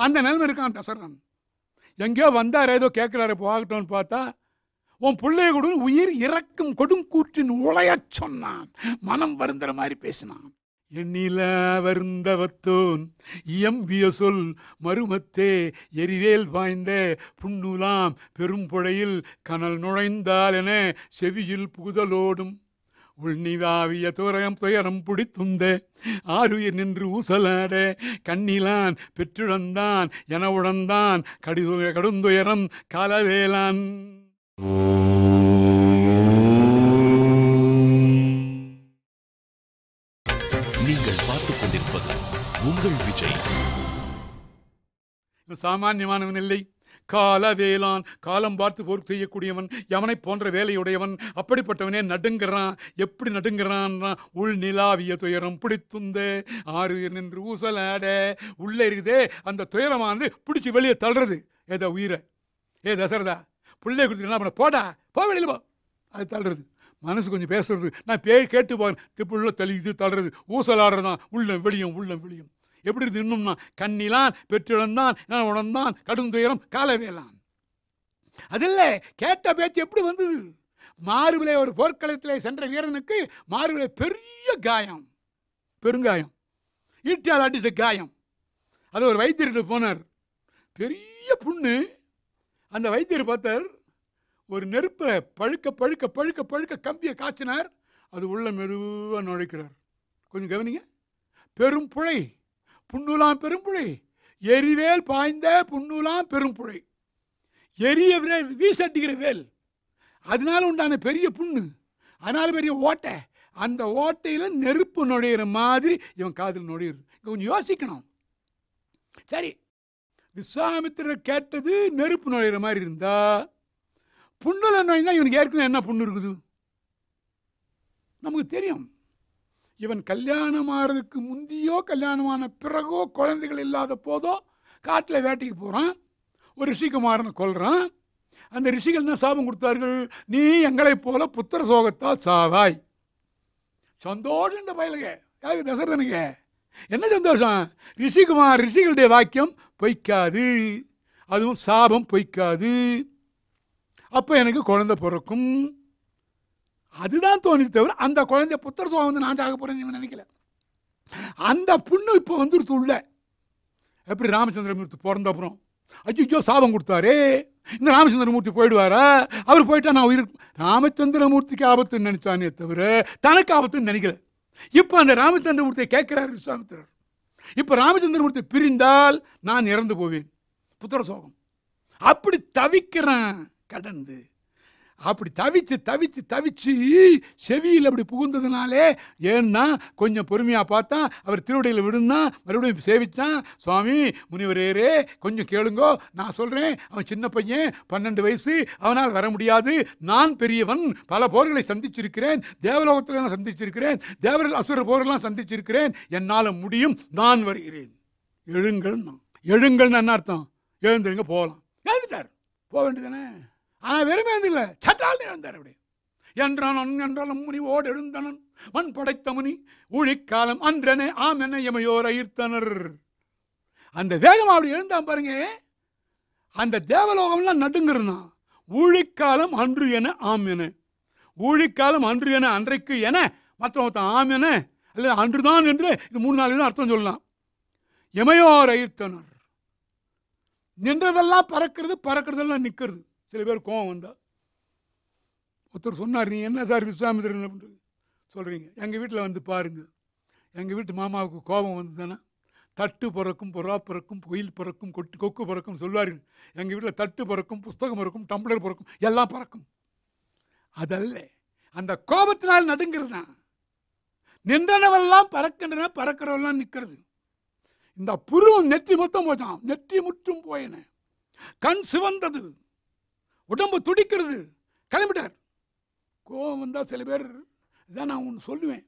அந்த நிலைமை இருக்கான் தசரதன். எங்கேயோ வந்தார், ஏதோ கேட்குறாரு, போகட்டும்னு பார்த்தா உன் பிள்ளைய கொடுன்னு உயிர் இறக்கும் கொடுங்கூற்றின் உளையச் சொன்னான். மனம் வருந்துற மாதிரி பேசினான். எண்ணில வருந்தவத்தோன் இயம்பிய சொல் மருமத்தே எரிவேல் வாய்ந்த புண்ணுலாம் பெரும்புழையில் கனல் நுழைந்தால் என செவியில் புகுதலோடும் உள்நிவாவிய துயரம் பிடித்துந்த ஆறுயிர் நின்று ஊசலாட கண்ணிலான் பெற்றிழந்தான் என உழந்தான் கடுந்துயரம் காலவேலான். நீங்கள் பார்த்துக் கொண்டிருப்பது உங்கள் விஜய். சாமானியமானவன் இல்லை, காலவேலான். காலம் பார்த்து போர் செய்யக்கூடியவன், யமனை போன்ற வேலையுடையவன். அப்படிப்பட்டவனே நடுங்கிறான். எப்படி நடுங்கிறான்? உள் நிலாவிய துயரம் பிடித்துந்த ஆறுயிர் நின்று ஊசலாட. உள்ளே இருக்குதே அந்த துயரமானது பிடிச்சி வெளியே தள்ளுறது. ஏதோ உயிரை, தசரதா பிள்ளைய கொடுத்துட்டு என்ன பண்ண, போடா போ வெளியில் போ, அது தள்ளுறது. மனசு கொஞ்சம் பேசுறது, நான் கேட்டு போகிறேன், திப்புள்ள தள்ளிது தள்ளுறது, ஊசலாடுறதான். உள்ள வெளியும் உள்ள வெளியும். எப்படி இருக்கு இன்னும்னா? கண்ணிலான் பெற்றிழந்தான் என உணர்ந்தான் கடுந்துயரம் காலவேலான். அதில்ல கேட்ட பேச்சு எப்படி வந்தது? மார்பிலே ஒரு போர்க்களத்திலே சென்ற வீரனுக்கு மார்பிலே பெரிய காயம், பெருங்காயம், ஈட்டியால் அடித்த காயம். அது ஒரு வைத்தியர்கிட்ட போனார், பெரிய புண்ணு. அந்த வைத்தியர் பார்த்தார், ஒரு நெருப்பை பழுக்க பழுக்க பழுக்க பழுக்க கம்பியை காய்ச்சினார். அது உள்ள மெதுவாக நுழைக்கிறார். கொஞ்சம் கவனிங்க. பெரும்புழை, புண்ணுலாம் பெரும்புழை, எரிவேல் பாய்ந்த புண்ணுலாம் பெரும்புழை. எரிய வீசட்டிக்கிற வேல், அதனால உண்டான பெரிய புண்ணு, அதனால பெரிய ஓட்டை. அந்த ஓட்டையில் நெருப்பு நுழையிற மாதிரி இவன் காதில் நுழையிறது. கொஞ்சம் யோசிக்கணும். சரி, விஸ்வாமித்திரர் கேட்டது நெருப்பு நுழையிற மாதிரி இருந்தா, புண்ணுல நோய்னா இவனுக்கு ஏற்கனவே என்ன புண்ணு இருக்குது நமக்கு தெரியும். இவன் கல்யாணம் ஆகிறதுக்கு முந்தியோ கல்யாணமான பிறகோ குழந்தைகள் இல்லாத போதோ காட்டில் வேட்டைக்கு போகிறான், ஒரு ரிஷிகுமாரனை கொல்றான். அந்த ரிஷிகள் என்ன சாபம் கொடுத்தார்கள்? நீ எங்களைப் போல புத்திர சோகத்தால் சாவாய். சந்தோஷம் இந்த பயலுக. யாருக்கு? தசரதனுக்கு. என்ன சந்தோஷம்? ரிஷிகளுடைய வாக்கியம் பொய்க்காது, அதுவும் சாபம் பொய்க்காது. அப்போ எனக்கு குழந்தை பிறக்கும், அதுதான் தோணி தவிர அந்த குழந்தைய புத்திர சோகம் வந்து நான் சாக போகிறேன்னு இவன் நினைக்கல. அந்த புண்ணு இப்போ வந்துருச்சு உள்ள. எப்படி ராமச்சந்திரமூர்த்தி பிறந்த அப்புறம் ஐயோ சாபம் கொடுத்தாரே, இந்த ராமச்சந்திரமூர்த்தி போயிடுவாரா, அவர் போயிட்டா நான் உயிர். ராமச்சந்திரமூர்த்திக்கு ஆபத்துன்னு நினைச்சானே தவிர தனக்கு ஆபத்துன்னு நினைக்கல. இப்போ அந்த ராமச்சந்திரமூர்த்தியை கேட்கிறார் விஸ்வாமித்திரர், இப்போ ராமச்சந்திரமூர்த்தி பிரிந்தால் நான் இறந்து போவேன், புத்திர சோகம். அப்படி தவிக்கிறேன் கடந்து. அப்படி தவிச்சு தவிச்சு தவிச்சு செவியில் அப்படி புகுந்ததுனாலே, ஏன்னா கொஞ்சம் பொறுமையாக பார்த்தா அவர் திருவடியில் விழுந்தா, மறுபடியும் சேவித்தான். சுவாமி முனிவரேரே கொஞ்சம் கேளுங்கோ, நான் சொல்கிறேன், அவன் சின்ன பையன், 12 வயசு, அவனால் வர முடியாது. நான் பெரியவன், பல போர்களை சந்திச்சிருக்கிறேன், தேவலோகத்தில் நான் சந்திச்சிருக்கிறேன், தேவர்கள் அசுர போர்களெலாம் சந்திச்சிருக்கிறேன், என்னால் முடியும், நான் வருகிறேன். எழுங்கள்னு என்ன அர்த்தம்? எழுந்துருங்க போகலாம். எழுந்துட்டார், போக வேண்டியதானே. ஆனால் வெறுமே இல்லை, சட்டால் எழுந்தார். அப்படி என்றான் என்றாலும் முனிவோடு எழுந்தனன் மண் படைத்த முனி ஊழிக்காலம் அன்றனே ஆம் என எமையோர் ஈர்த்தனர். அந்த வேகம் அப்படி எழுந்தான் பாருங்க. அந்த தேவலோகம்லாம் நடுங்கிறதான். ஊழிக்காலம் அன்று என ஆம் என, ஊழிக்காலம் அன்று என அன்றைக்கு என, மற்ற ஆம் என அல்ல அன்றுதான் என்று இது 3-4 அர்த்தம் சொல்லலாம். எமையோர் ஈர்த்தனர். நின்றதெல்லாம் பறக்கிறது, பறக்கிறதெல்லாம் நிற்கிறது. சில பேர் கோவம் வந்தா, ஒருத்தர் சொன்னார், நீ என்ன சார் விஸ்வாமித்திரன் சொல்கிறீங்க, எங்கள் வீட்டில் வந்து பாருங்கள், எங்கள் வீட்டு மாமாவுக்கு கோபம் வந்ததுன்னா தட்டு பிறக்கும், புறா பிறக்கும், பொயில் பிறக்கும், கொக்கு பிறக்கும் சொல்வார்கள். எங்கள் வீட்டில் தட்டு பிறக்கும், புஸ்தகம் பிறக்கும், டம்ளர் பிறக்கும், எல்லாம் பறக்கும். அதல்ல, அந்த கோபத்தினால் நடுங்கிறது தான். நின்றனவெல்லாம் பறக்கின்றன, பறக்கிறவெல்லாம் நிற்கிறது. இந்த புருவம் நெற்றி மொத்தம் போச்சான், நெற்றி முற்றும் போயின, கண் சிவந்தது, உடம்பு துடிக்கிறது, கிளம்பிட்டார். கோபம் வந்தால் சில பேர் இதான் நான் ஒன்று சொல்லுவேன்,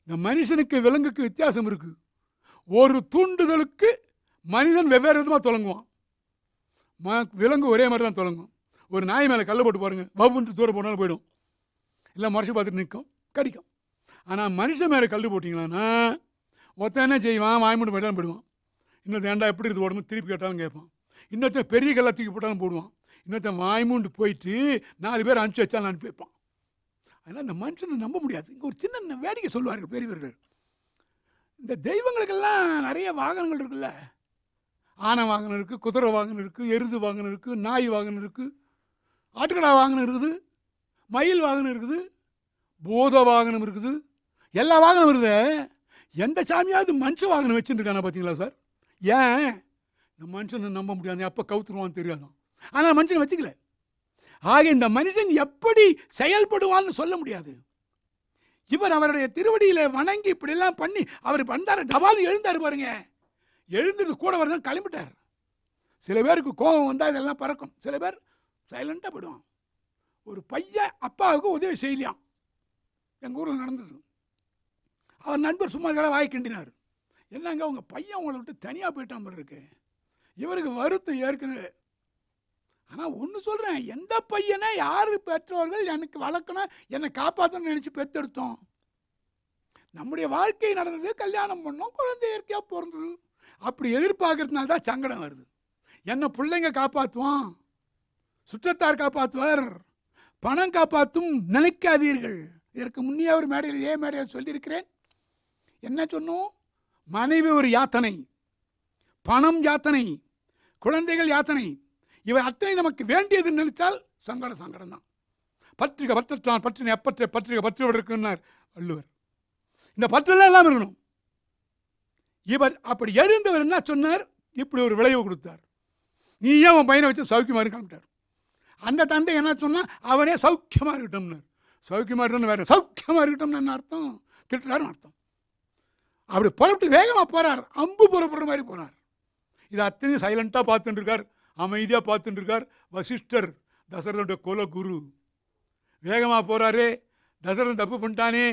இந்த மனுஷனுக்கு விலங்குக்கு வித்தியாசம் இருக்குது. ஒரு தூண்டுதலுக்கு மனிதன் வெவ்வேறு விதமாக தொடங்குவான். விலங்கு ஒரே மாதிரி தான் தொடங்கும். ஒரு நாய் மேலே கல்லை போட்டு பாருங்கள், வவ்வுன்ட்டு தூரம் போனாலும் போயிடும், இல்லை மனுஷன் பார்த்துட்டு நிற்கும், கடிக்கும். ஆனால் மனுஷன் மேலே கல் போட்டிங்களான்னா ஒருத்தன் என்ன செய்வான், வாய்மூண்டு போயிட்டாலும் போயிடுவான். இன்னொருத்த ஏண்டா எப்படி இது போடணும் திருப்பி கேட்டாலும் கேட்பான். இன்னொருத்தன் பெரிய கல்லை தூக்கி போட்டாலும் போடுவான். இன்னொருத்தன் வாய்மூண்டு போயிட்டு 4 பேர் அனுப்பிச்சி வச்சாலும் அனுப்பி வைப்பான். அதனால் இந்த மனுஷனை நம்ப முடியாது. இங்கே ஒரு சின்ன வேடிக்கை சொல்லுவார்கள் பெரியவர்கள். இந்த தெய்வங்களுக்கெல்லாம் நிறைய வாகனங்கள் இருக்குல்ல, ஆனை வாகனம் இருக்குது, குதிரை வாகனம் இருக்குது, எருது வாகனம் இருக்குது, நாய் வாகனம் இருக்குது, ஆட்டுக்கடா வாகனம் இருக்குது, மயில் வாகனம் இருக்குது, பூத வாகனம் இருக்குது, எல்லா வாகனம் இருக்குது. எந்த சாமியாவது மனுஷ வாகனம் வச்சுருக்கானா பார்த்தீங்களா சார்? ஏன் இந்த மனுஷனை நம்ப முடியாது, எப்போ கவுத்துருவான்னு தெரியாதான். ஆனால் மனுஷனை வச்சுக்கல. ஆக இந்த மனுஷன் எப்படி செயல்படுவான்னு சொல்ல முடியாது. இவர் அவருடைய திருவடியில் வணங்கி இப்படிலாம் பண்ணி அவர் பண்ணார், டபாலும் எழுந்தார் பாருங்க. எழுந்தது கூட வரதான் கிளம்பிட்டார். சில பேருக்கு கோபம் வந்தால் இதெல்லாம் பறக்கும், சில பேர் சைலண்டாக போயிடுவான். ஒரு பையன் அப்பாவுக்கு உதவி செய்யலையாம், எங்கள் ஊரில் நடந்தது. அவர் நண்பர் சும்மா கடை வாய் கிண்டினார், என்னங்க உங்கள் பையன் உங்களை விட்டு தனியாக போயிட்டான் மாதிரி இருக்கு. இவருக்கு வருத்தம் ஏற்கனவே. ஆனால் ஒன்று சொல்கிறேன், எந்த பையனை யார் பெற்றோர்கள் எனக்கு வளர்க்கணும், என்னை காப்பாற்றணும்னு நினச்சி பெற்றெடுத்தோம். நம்முடைய வாழ்க்கை நடந்தது, கல்யாணம் பண்ணோம், குழந்தை இயற்கையாக பிறந்தது. அப்படி எதிர்பார்க்கறதுனால தான் சங்கடம் வருது. என்னை பிள்ளைங்க காப்பாற்றுவான், சுற்றத்தார் காப்பாற்றுவார், பணம் காப்பாற்றும் நினைக்காதீர்கள். இதற்கு முன்னே ஒரு மேடையில் மேடையில் சொல்லியிருக்கிறேன். என்ன சொன்னோம்? மனைவி ஒரு யாத்தனை, பணம் யாத்தனை, குழந்தைகள் யாத்தனை, இவை அத்தனை நமக்கு வேண்டியதுன்னு நினைச்சால் சங்கடம் தான். பற்றிக பற்றற்றான் பற்றின எப்பற்ற பற்றிக பற்றுவதற்குன்னார் வள்ளுவர். இந்த பற்றெல்லாம் எல்லாம் இருக்கணும். இவர் அப்படி எழுந்தவர் என்ன சொன்னார்? இப்படி ஒரு விளைவு கொடுத்தார். நீ ஏன் உன் பையனை வச்சு சௌக்கியமாக இருக்கான்ட்டார். அந்த தந்தை என்ன சொன்னால் அவனே சௌக்கியமாக இருக்கட்டும்னார். சௌக்கியமாக இருக்கணும்னு வேறு, சௌக்கியமாக இருக்கட்டும்னு என்ன அர்த்தம்? திட்டுறாருன்னு அர்த்தம். அப்படி புறப்பட்டு வேகமாக போகிறார், அம்பு புறப்படுற மாதிரி போனார். இது அத்தனையும் சைலண்ட்டாக பார்த்துட்டு இருக்கார், அமைதியாக பார்த்துட்டு இருக்கார் வசிஷ்டர், தசரதனுடைய குல குரு. வேகமாக போகிறாரே, தசரதன் தப்பு பண்ணிட்டானே,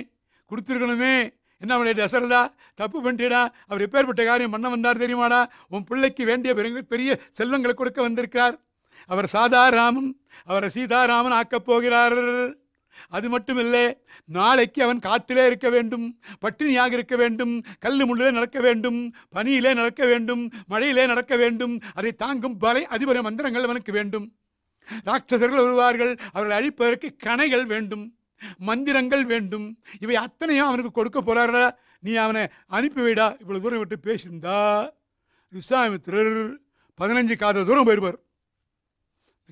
கொடுத்துருக்கணுமே, என்ன பண்ண தசரதா தப்பு பண்ணிட்டேடா, அவர் எப்பேற்பட்ட காரியம் பண்ண வந்தார் தெரியுமாடா, உன் பிள்ளைக்கு வேண்டிய பெரிய செல்வங்களை கொடுக்க வந்திருக்கிறார், அவர் சாதாராமன், அவரை சீதாராமன் ஆக்கப் போகிறார். அது மட்டும் இல்லை, நாளைக்கு அவன் காட்டிலே இருக்க வேண்டும், பட்டினியாக இருக்க வேண்டும், கல்லு முள்ளிலே நடக்க வேண்டும், பனியிலே நடக்க வேண்டும், மழையிலே நடக்க வேண்டும், அதை தாங்கும் பலை அதிபர மந்திரங்கள் அவனுக்கு வேண்டும். ராட்சசர்கள் வருவார்கள், அவர்களை அழிப்பதற்கு கணைகள் வேண்டும், மந்திரங்கள் வேண்டும். இவை அத்தனையும் அவனுக்கு கொடுக்க போறாரா, நீ அவனை அனுப்பிவிடா. இவ்வளவு தூரம் விட்டு பேசியிருந்தா விஸ்வாமித்திரர் 15 காத தூரம் போயிருப்பார்.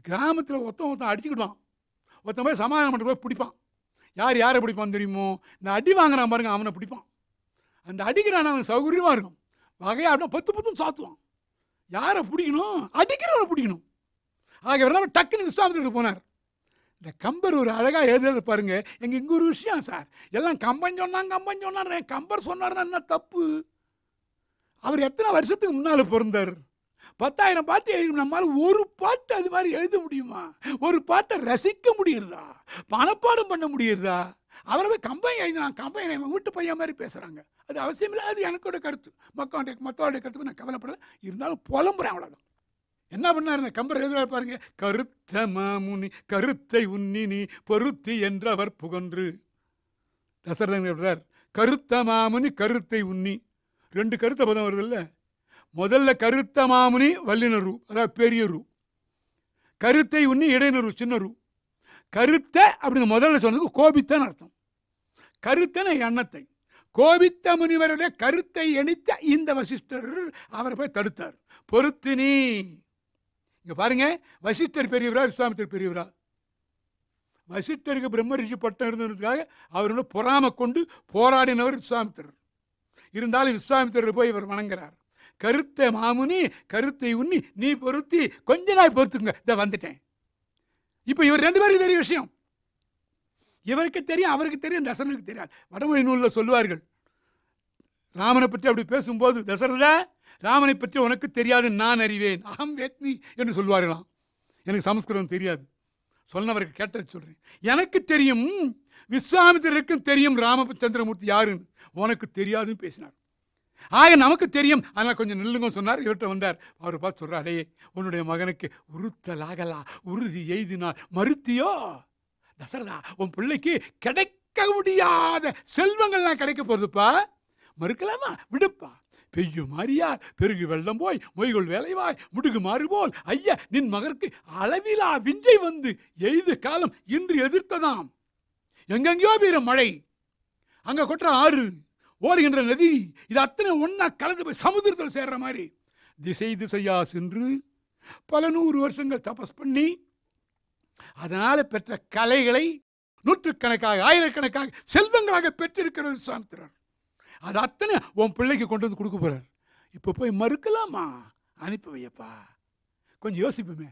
கிராமத்தில் ஒருத்தன் அடிச்சுக்கிடுவான், ஒருத்தன் போய் சமாதானம் பண்ணுற போய் பிடிப்பான். யார் யாரை பிடிப்பான் தெரியுமோ? இந்த அடி வாங்குறான் பாருங்க, அவனை பிடிப்பான். அந்த அடிக்கிறான் அவன் சௌகரியமாக இருக்கும், வகையாக அப்படின்னா 10 சாத்துவான். யாரை பிடிக்கணும்? அடிக்கிறவனை பிடிக்கணும். ஆக வரலாம் டக்குன்னு விஸ்வாமித்திரருக்கு போனார். இந்த கம்பர் ஒரு அழகாக எழுதுறது பாருங்க. இங்கே ஒரு விஷயம் சார், எல்லாம் கம்பன் சொன்னார். கம்பர் சொன்னார்னா என்ன தப்பு? அவர் எத்தனை வருஷத்துக்கு முன்னால் பிறந்தார்? 10,000 பாட்டு எழுதி நம்மளால் ஒரு பாட்டு அது மாதிரி எழுத முடியுமா? ஒரு பாட்டை ரசிக்க முடியுறதா? பணப்பாடம் பண்ண முடியுறதா? அவரை போய் கம்பைன் எழுதினான், கம்பைன் வீட்டு பையன் மாதிரி பேசுகிறாங்க. அது அவசியம் இல்லை, அது எனக்கோட கருத்து. மற்றவருடைய கருத்துக்கு நான் கவலைப்படலை, இருந்தாலும் புலம்புறேன் அவ்வளோதான். என்ன பண்ணார் கம்பர் எழுதுறாரு பாருங்க. கருத்த மாமுனி கருத்தை உன்னி நீ பொருத்தி என்றவர் புகன்று. தசரதன் எழுதுறார், கருத்த மாமுனி கருத்தை உன்னி. 2 கருத்த பதம் வருது இல்லை? முதல்ல கருத்த மாமுனி வல்லினரு, அதாவது பெரிய ரூ. கருத்தை உன்னி இடையினரு, சின்ன ரூ. கருத்த அப்படின்னு முதல்ல சொன்னது கோபித்தன்னு அர்த்தம். கருத்தன எண்ணத்தை, கோபித்த முனிவருடைய கருத்தை எணித்த இந்த வசிஷ்டர் அவரை போய் தடுத்தார். பொருத்தினி. இங்க பாருங்க, வசிஷ்டர் பெரியவரா விஸ்வாமித்திரர் பெரியவரா? வசிஷ்டருக்கு பிரம்ம ரிஷி பட்டம் இருந்ததுக்காக அவரோட பொறாம கொண்டு போராடினவர் விஸ்வாமித்திரர். இருந்தாலும் விஸ்வாமித்திரர் போய் இவர் வணங்குறார். கருத்த மாமுனி கருத்தை உன்னி நீ பொருத்தி, கொஞ்ச நாள் பொறுத்துங்க, இதை வந்துட்டேன். இப்போ இவர் 2 பேருக்கு தெரிய விஷயம். இவருக்கு தெரியும், அவருக்கு தெரியும், தசரனுக்கு தெரியாது. வடமொழி நூலில் சொல்லுவார்கள், ராமனை பற்றி அப்படி பேசும்போது, தசரதா ராமனை பற்றி உனக்கு தெரியாது, நான் அறிவேன், அகம் வேத்மி என்று சொல்வார்களாம். எனக்கு சமஸ்கிருதம் தெரியாது, சொன்னவருக்கு கேட்டது சொல்கிறேன். எனக்கு தெரியும், விஸ்வாமித்திரருக்கும் தெரியும் ராமச்சந்திரமூர்த்தி யாருன்னு, உனக்கு தெரியாதுன்னு பேசினார். ஆக நமக்கு தெரியும், ஆனால் கொஞ்சம் நில்லுங்க சொன்னார். இவர்கிட்ட வந்தார், அவர் பார்த்து சொல்கிறார், அடே உன்னுடைய மகனுக்கு உறுத்தலாகலா உறுதி எய்தினார் மறுத்தியோ? தசரதா, உன் பிள்ளைக்கு கிடைக்க முடியாத செல்வங்கள்லாம் கிடைக்க போகிறதுப்பா, மறுக்கலாமா? விடுப்பா. பெய்யும் மாறியா பெருகு வெள்ளம் போய் மொய்கள் வேலைவாய் முடுகு மாறுபோல் ஐயா நின் மகற்கு அளவிலா விஞ்சை வந்து எய்து காலம் இன்று எதிர்த்ததாம். எங்கெங்கயோ பெய்கிற மழை, அங்கே கொட்டுற ஆறு, ஓடுகின்ற நதி, இது அத்தனை ஒன்னா கலந்து போய் சமுதிரத்தில் சேர்ற மாதிரி திசை திசையா சென்று பல 100 வருஷங்கள் தபஸ் பண்ணி அதனால பெற்ற கலைகளை நூற்றுக்கணக்காக ஆயிரக்கணக்காக செல்வங்களாக பெற்றிருக்கிற விஸ்வாமித்திரர், அது அத்தனை உன் பிள்ளைக்கு கொண்டு வந்து கொடுக்க போறார். இப்போ போய் மறுக்கலாமா? அனுப்பி வையப்பா. கொஞ்சம் யோசிப்புமே.